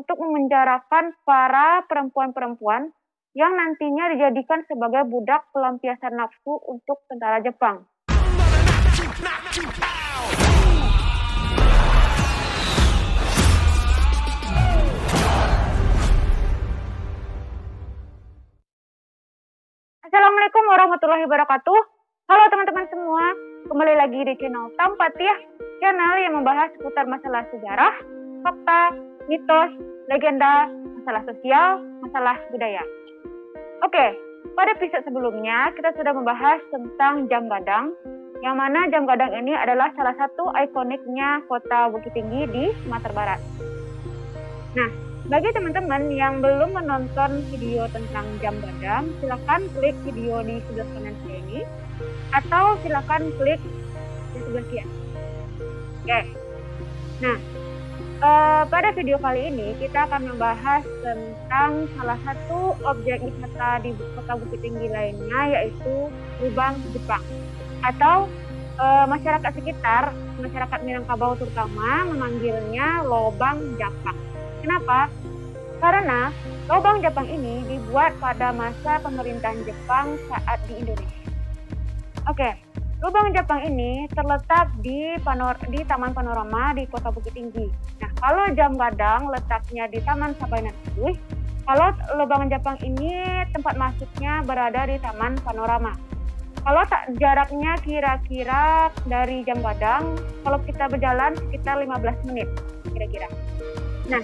untuk memenjarakan para perempuan-perempuan yang nantinya dijadikan sebagai budak pelampiasan nafsu untuk tentara Jepang. Assalamualaikum warahmatullahi wabarakatuh. Halo teman-teman semua, kembali lagi di channel Tampat ya, channel yang membahas seputar masalah sejarah, fakta, mitos, legenda, masalah sosial, masalah budaya. Oke, pada episode sebelumnya kita sudah membahas tentang Jam Gadang, yang mana Jam Gadang ini adalah salah satu ikoniknya kota Bukit Tinggi di Sumatera Barat. Nah, bagi teman-teman yang belum menonton video tentang Jam Gadang, silakan klik video di sebelah kanan saya ini, atau silakan klik di sebelah kiri. Oke. Nah, pada video kali ini kita akan membahas tentang salah satu objek wisata di kota Bukit Tinggi lainnya, yaitu Lubang Jepang, atau masyarakat sekitar, masyarakat Minangkabau terutama memanggilnya Lobang Japang. Kenapa? Karena Lobang Japang ini dibuat pada masa pemerintahan Jepang saat di Indonesia. Oke, Lubang Japang ini terletak di Taman Panorama di Kota Bukit Tinggi. Nah, kalau Jam Gadang letaknya di Taman Sabana Tujuh, kalau Lubang Japang ini tempat masuknya berada di Taman Panorama. Kalau jaraknya kira-kira dari Jam Gadang, kalau kita berjalan sekitar 15 menit kira-kira. Nah,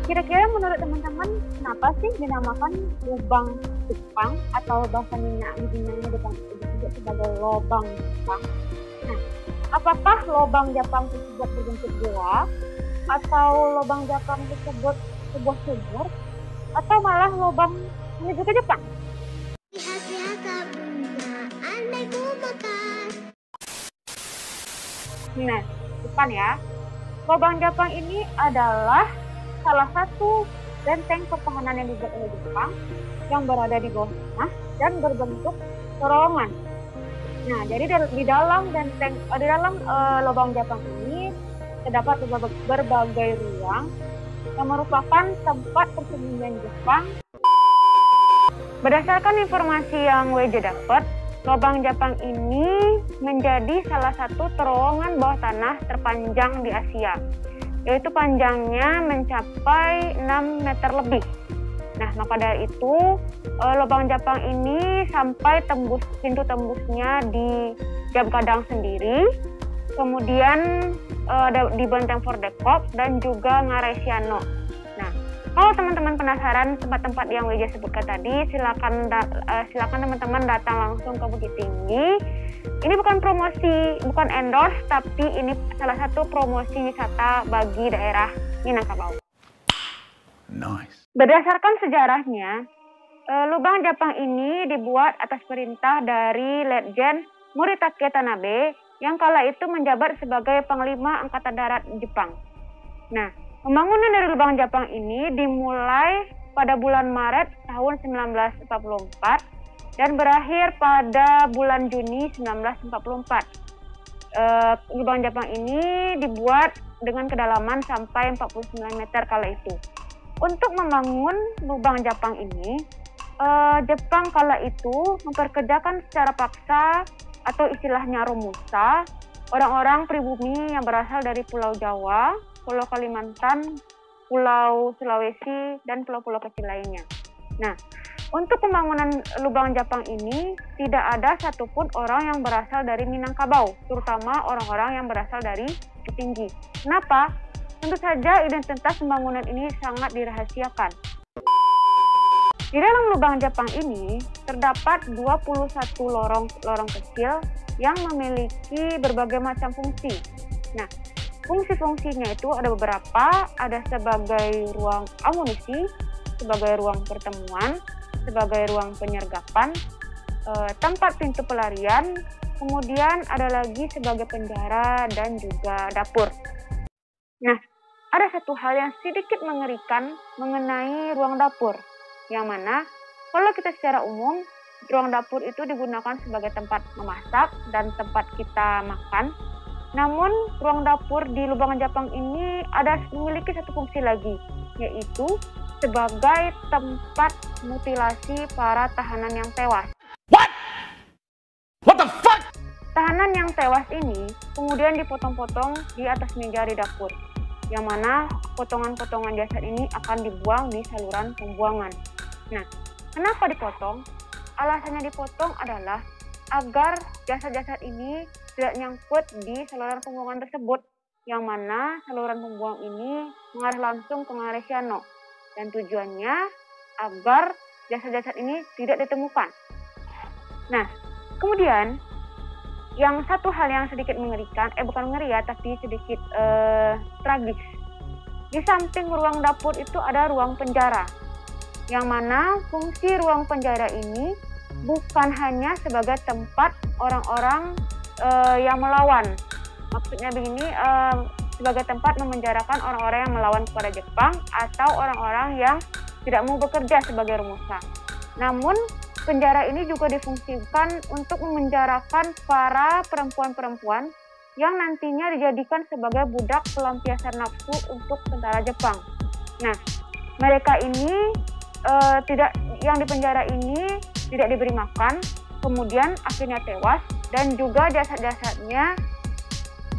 kira-kira menurut teman-teman kenapa sih dinamakan Lubang Jepang atau bahasa Minangnya disebut sebagai Lobang Jepang? Nah, apakah Lobang Jepang tersebut berbentuk gua, atau Lobang Jepang tersebut sebuah sumur, atau malah lobang menuju ke Jepang? Nah, depan ya. Lobang Jepang ini adalah salah satu benteng pertahanan yang dibuat oleh Jepang yang berada di bawah tanah dan berbentuk terowongan. Nah, jadi di dalam lubang Jepang ini terdapat berbagai ruang yang merupakan tempat persembunyian Jepang. Berdasarkan informasi yang WJ dapat, lubang Jepang ini menjadi salah satu terowongan bawah tanah terpanjang di Asia, yaitu panjangnya mencapai 6 meter lebih. Nah, maka dari itu lubang Jepang ini sampai pintu tembusnya di Jam Gadang sendiri, kemudian di Benteng Fordekop dan juga Ngaresiano. Nah, kalau teman-teman penasaran tempat-tempat yang WJ sebutkan tadi, silakan teman-teman datang langsung ke Bukit Tinggi. Ini bukan promosi, bukan endorse, tapi ini salah satu promosi wisata bagi daerah Minangkabau. Nice. Berdasarkan sejarahnya, Lubang Jepang ini dibuat atas perintah dari Letjen Moritake Tanabe yang kala itu menjabat sebagai Panglima Angkatan Darat Jepang. Nah, pembangunan dari Lubang Jepang ini dimulai pada bulan Maret tahun 1944 dan berakhir pada bulan Juni 1944. Lubang Jepang ini dibuat dengan kedalaman sampai 49 meter kala itu. Untuk membangun Lubang Jepang ini, Jepang kala itu memperkerjakan secara paksa atau istilahnya romusa orang-orang pribumi yang berasal dari Pulau Jawa, Pulau Kalimantan, Pulau Sulawesi, dan pulau-pulau kecil lainnya. Nah, untuk pembangunan Lubang Jepang ini tidak ada satupun orang yang berasal dari Minangkabau, terutama orang-orang yang berasal dari Bukit Tinggi. Kenapa? Tentu saja identitas pembangunan ini sangat dirahasiakan. Di dalam Lubang Jepang ini terdapat 21 lorong kecil yang memiliki berbagai macam fungsi. Nah, fungsi-fungsinya itu ada beberapa, ada sebagai ruang amunisi, sebagai ruang pertemuan, sebagai ruang penyergapan, tempat pintu pelarian, kemudian ada lagi sebagai penjara dan juga dapur. Nah, ada satu hal yang sedikit mengerikan mengenai ruang dapur, yang mana kalau kita secara umum, ruang dapur itu digunakan sebagai tempat memasak dan tempat kita makan. Namun, ruang dapur di Lubang Jepang ini memiliki satu fungsi lagi, yaitu sebagai tempat mutilasi para tahanan yang tewas. What the fuck? Tahanan yang tewas ini kemudian dipotong-potong di atas meja di dapur, yang mana potongan-potongan jasad ini akan dibuang di saluran pembuangan. Nah, kenapa dipotong? Alasannya dipotong adalah agar jasad-jasad ini tidak nyangkut di saluran pembuangan tersebut, yang mana saluran pembuangan ini mengarah langsung ke Maresiano, dan tujuannya agar jasad-jasad ini tidak ditemukan. Nah, kemudian yang satu hal yang sedikit mengerikan, bukan ngeri ya, tapi sedikit tragis. Di samping ruang dapur itu ada ruang penjara, yang mana fungsi ruang penjara ini bukan hanya sebagai tempat orang-orang yang melawan. Maksudnya begini, sebagai tempat memenjarakan orang-orang yang melawan kepada Jepang atau orang-orang yang tidak mau bekerja sebagai Romusa. Namun penjara ini juga difungsikan untuk memenjarakan para perempuan-perempuan yang nantinya dijadikan sebagai budak pelampiasan nafsu untuk tentara Jepang. Nah, mereka ini yang di penjara ini tidak diberi makan, kemudian akhirnya tewas, dan juga jasad-jasadnya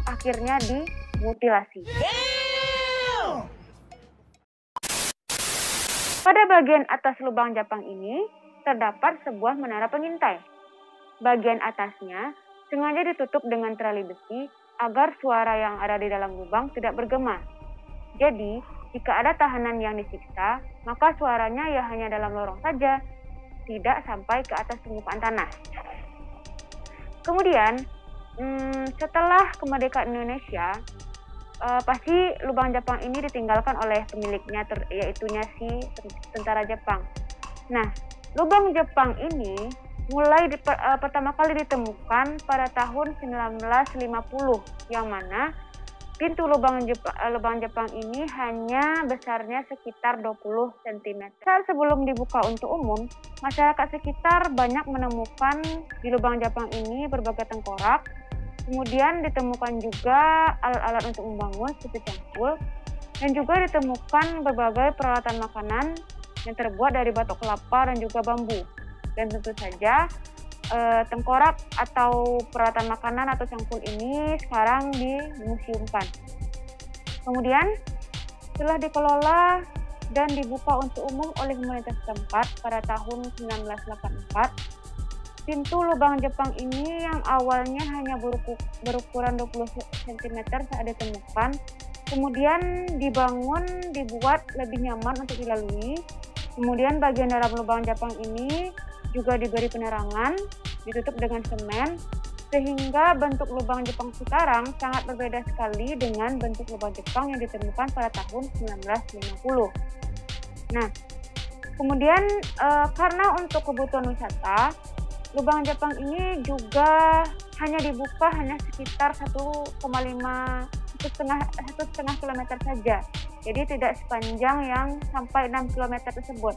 akhirnya dimutilasi. Pada bagian atas lubang Jepang ini terdapat sebuah menara pengintai. Bagian atasnya sengaja ditutup dengan terali besi agar suara yang ada di dalam lubang tidak bergema. Jadi, jika ada tahanan yang disiksa, maka suaranya ya hanya dalam lorong saja, tidak sampai ke atas permukaan tanah. Kemudian, setelah kemerdekaan Indonesia, pasti lubang Jepang ini ditinggalkan oleh pemiliknya, yaitunya si tentara Jepang. Nah, lubang Jepang ini mulai pertama kali ditemukan pada tahun 1950, yang mana pintu lubang Jepang ini hanya besarnya sekitar 20 cm. Saat sebelum dibuka untuk umum, masyarakat sekitar banyak menemukan di lubang Jepang ini berbagai tengkorak. Kemudian ditemukan juga alat-alat untuk membangun seperti cangkul, dan juga ditemukan berbagai peralatan makanan yang terbuat dari batok kelapa dan juga bambu. Dan tentu saja tengkorak atau peralatan makanan atau cangkul ini sekarang dimuseumkan. Kemudian setelah dikelola dan dibuka untuk umum oleh pemerintah setempat pada tahun 1984, pintu lubang Jepang ini yang awalnya hanya berukuran 20 cm saat ditemukan, kemudian dibuat lebih nyaman untuk dilalui. Kemudian bagian dalam lubang Jepang ini juga diberi penerangan, ditutup dengan semen, sehingga bentuk lubang Jepang sekarang sangat berbeda sekali dengan bentuk lubang Jepang yang ditemukan pada tahun 1950. Nah, kemudian karena untuk kebutuhan wisata, lubang Jepang ini juga hanya dibuka sekitar 1,5 km saja. Jadi tidak sepanjang yang sampai 6 km tersebut.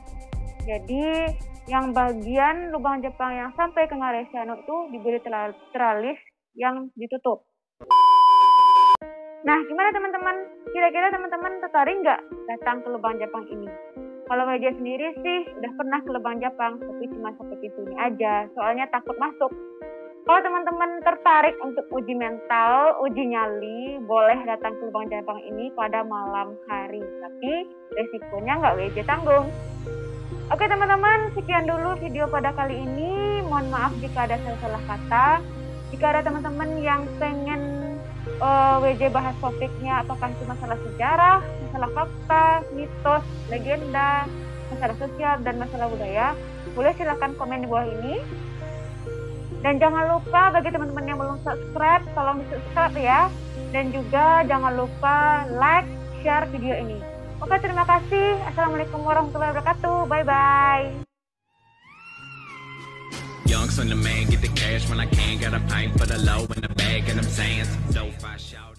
Jadi yang bagian lubang Jepang yang sampai ke Maresiano itu diberi teralis yang ditutup. Nah, gimana teman-teman? Kira-kira teman-teman tertarik nggak datang ke lubang Jepang ini? Kalau WJ sendiri sih udah pernah ke lubang Jepang, tapi cuma sampai pintunya aja, soalnya takut masuk. Kalau teman-teman tertarik untuk uji mental, uji nyali, boleh datang ke lubang Jepang ini pada malam hari, tapi resikonya nggak WJ tanggung. Oke teman-teman, sekian dulu video pada kali ini. Mohon maaf jika ada salah-salah kata. Jika ada teman-teman yang pengen WJ bahas topiknya, apakah itu masalah sejarah, masalah fakta, mitos, legenda, masalah sosial, dan masalah budaya, boleh silakan komen di bawah ini. Dan jangan lupa bagi teman-teman yang belum subscribe, tolong di-subscribe ya. Dan juga jangan lupa like, share video ini. Oke, terima kasih. Assalamualaikum warahmatullahi wabarakatuh. Bye-bye. Young son, the man, get the cash when I can. Got a pint for the low in the bag, and I'm saying some dope I shout.